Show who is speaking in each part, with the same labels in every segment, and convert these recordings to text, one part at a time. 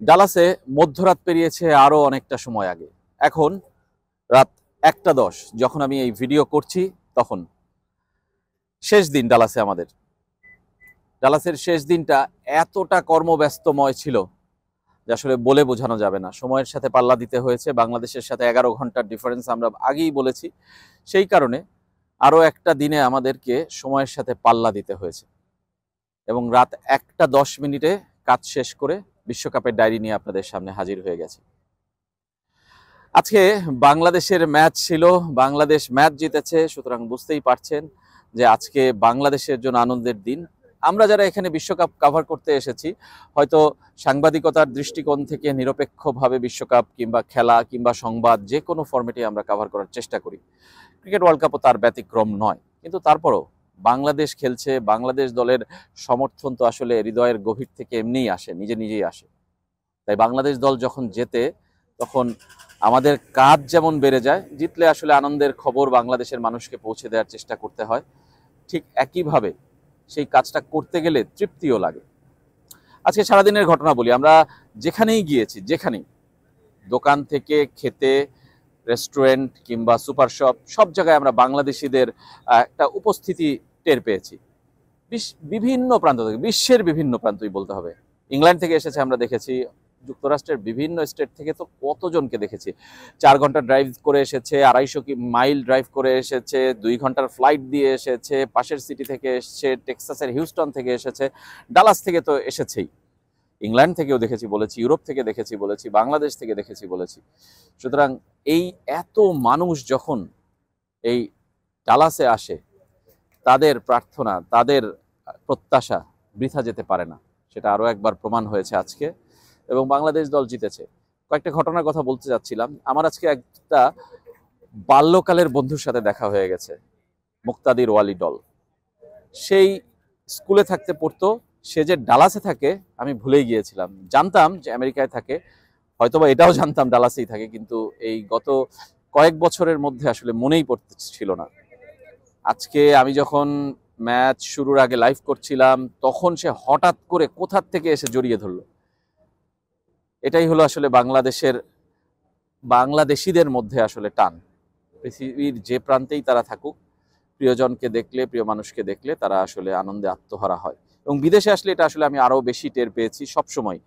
Speaker 1: ডালাসে মধ্যরাত পেরিয়েছে আরো অনেকটা সময় আগে। এখন রাত 1:10 যখন আমি এই ভিডিও করছি তখন শেষ দিন ডালাসে আমাদের। ডালাসের শেষ দিনটা এতটা কর্মব্যস্তময় ছিল যে আসলে বলে বোঝানো যাবে না। সময়ের সাথে পাল্লা দিতে হয়েছে। বাংলাদেশের সাথে 11 ঘন্টার ডিফারেন্স আমরা আগেই বলেছি। সেই কারণে আরো একটা দিনে আমাদেরকে সময়ের সাথে পাল্লা দিতে হয়েছে এবং রাত 1:10 কাজ শেষ করে বিশ্বকাপের ডায়েরি নিয়ে আপনাদের সামনে হাজির হয়ে গেছে। আজকে বাংলাদেশের ম্যাচ ছিল, বাংলাদেশ ম্যাচ জিতেছে, সুতরাং বুঝতেই পারছেন যে আজকে বাংলাদেশের জন্য আনন্দের দিন। আমরা যারা এখানে বিশ্বকাপ কভার করতে এসেছি হয়তো সাংবাদিকতার দৃষ্টিকোণ থেকে নিরপেক্ষভাবে বিশ্বকাপ কিংবা খেলা কিংবা সংবাদ যে কোনো ফরম্যাটে আমরা কভার করার চেষ্টা করি। ক্রিকেট ওয়ার্ল্ড কাপও তার ব্যতিক্রম নয়, কিন্তু তারপরও বাংলাদেশ খেলছে, বাংলাদেশ দলের সমর্থন তো আসলে হৃদয়ের গভীর থেকে এমনিই আসে, নিজে নিজেই আসে। তাই বাংলাদেশ দল যখন জেতে তখন আমাদের কাজ যেমন বেড়ে যায়, জিতলে আসলে আনন্দের খবর বাংলাদেশের মানুষকে পৌঁছে দেওয়ার চেষ্টা করতে হয়, ঠিক একইভাবে সেই কাজটা করতে গেলে তৃপ্তিও লাগে। আজকে সারাদিনের ঘটনা বলি। আমরা যেখানেই গিয়েছি, যেখানেই দোকান থেকে খেতে, রেস্টুরেন্ট কিংবা সুপার শপ, সব জায়গায় আমরা বাংলাদেশিদের একটা উপস্থিতি টের পেয়েছি। বিভিন্ন প্রান্ত থেকে, বিশ্বের বিভিন্ন প্রান্তই বলতে হবে। ইংল্যান্ড থেকে এসেছে আমরা দেখেছি, যুক্তরাষ্ট্রের বিভিন্ন স্টেট থেকে তো কতজনকে দেখেছি। 4 ঘন্টা ড্রাইভ করে এসেছে, 250 মাইল ড্রাইভ করে এসেছে, 2 ঘন্টার ফ্লাইট দিয়ে এসেছে, পাশের সিটি থেকে এসেছে, টেক্সাসের হিউস্টন থেকে এসেছে, ডালাস থেকে তো এসেছেই, ইংল্যান্ড থেকেও দেখেছি বলেছি, ইউরোপ থেকে দেখেছি বলেছি, বাংলাদেশ থেকে দেখেছি বলেছি। সুতরাং এই এত মানুষ যখন এই ডালাসে আসে, তাদের প্রার্থনা, তাদের প্রত্যাশা বৃথা যেতে পারে না, সেটা আরও একবার প্রমাণ হয়েছে আজকে। এবং বাংলাদেশ দল জিতেছে। কয়েকটা ঘটনার কথা বলতে যাচ্ছিলাম। আমার আজকে একটা বাল্যকালের বন্ধুর সাথে দেখা হয়ে গেছে, মুক্তাদির ওয়ালিডল। সেই স্কুলে থাকতে পড়তো, সে যে ডালাসে থাকে আমি ভুলেই গিয়েছিলাম। জানতাম যে আমেরিকায় থাকে, হয়তোবা এটাও জানতাম ডালাসেই থাকে, কিন্তু এই গত কয়েক বছরের মধ্যে আসলে মনেই পড়ছিল না। আজকে আমি যখন ম্যাচ শুরুর আগে লাইভ করছিলাম তখন সে হঠাৎ করে কোথার থেকে এসে জড়িয়ে ধরলো। এটাই হলো আসলে বাংলাদেশিদের মধ্যে আসলে টান। পৃথিবীর যে প্রান্তেই তারা থাকুক, প্রিয়জনকে দেখলে, প্রিয় মানুষকে দেখলে তারা আসলে আনন্দে আত্মহারা হয়। এবং বিদেশে আসলে এটা আসলে আমি আরও বেশি টের পেয়েছি সবসময়।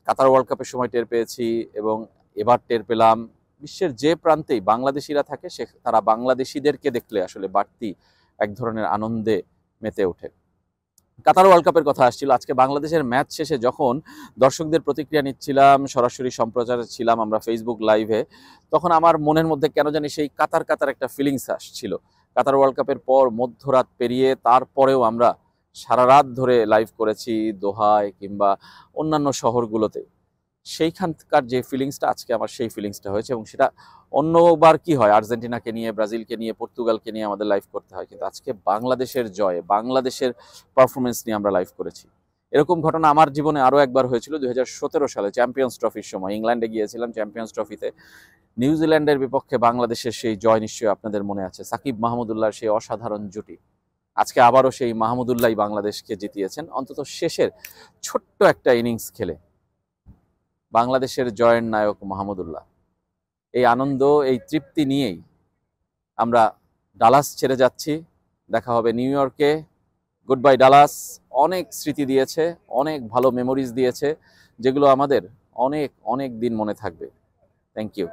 Speaker 1: কাতার ওয়ার্ল্ড কাপের সময় টের পেয়েছি এবং এবার টের পেলাম। বিশ্বের যে প্রান্তেই বাংলাদেশিরা থাকে তারা বাংলাদেশিদেরকে দেখলে আসলে বাড়তি এক ধরনের আনন্দে মেতে ওঠে। কাতার ওয়ার্ল্ড কাপের কথা আসছিল। আজকে বাংলাদেশের ম্যাচ শেষে যখন দর্শকদের প্রতিক্রিয়া নিচ্ছিলাম, সরাসরি সম্প্রচারে ছিলাম আমরা ফেসবুক লাইভে, তখন আমার মনের মধ্যে কেন জানি সেই কাতার কাতার একটা ফিলিংস আসছিল। কাতার ওয়ার্ল্ড কাপের পর মধ্যরাত পেরিয়ে তারপরেও আমরা সারা রাত ধরে লাইভ করেছি দোহায় কিংবা অন্যান্য শহরগুলোতে। সেইখানকার যে ফিলিংসটা, আজকে আমার সেই ফিলিংসটা হয়েছে। এবং সেটা অন্যবার কি হয়, আর্জেন্টিনাকে নিয়ে, ব্রাজিলকে নিয়ে, পর্তুগালকে নিয়ে আমাদের লাইভ করতে হয়, কিন্তু আজকে বাংলাদেশের জয়ে, বাংলাদেশের পারফরমেন্স নিয়ে আমরা লাইভ করেছি। এরকম ঘটনা আমার জীবনে আরও একবার হয়েছিল 2017 সালে চ্যাম্পিয়ন্স ট্রফির সময়। ইংল্যান্ডে গিয়েছিলাম চ্যাম্পিয়ন্স ট্রফিতে, নিউজিল্যান্ডের বিপক্ষে বাংলাদেশের সেই জয় নিশ্চয়ই আপনাদের মনে আছে। সাকিব মাহমুদুল্লাহর সেই অসাধারণ জুটি। আজকে আবারও সেই মাহমুদুল্লাহ বাংলাদেশকে জিতিয়েছেন, অন্তত শেষের ছোট্ট একটা ইনিংস খেলে। বাংলাদেশের জয়ের নায়ক মাহমুদুল্লাহ। এই আনন্দ, এই তৃপ্তি নিয়েই আমরা ডালাস ছেড়ে যাচ্ছি। দেখা হবে নিউ ইয়র্কে। Good bye Dallas. অনেক স্মৃতি দিয়েছে, অনেক ভালো মেমোরিজ দিয়েছে, যেগুলো আমাদের অনেক অনেক দিন মনে থাকবে। Thank you.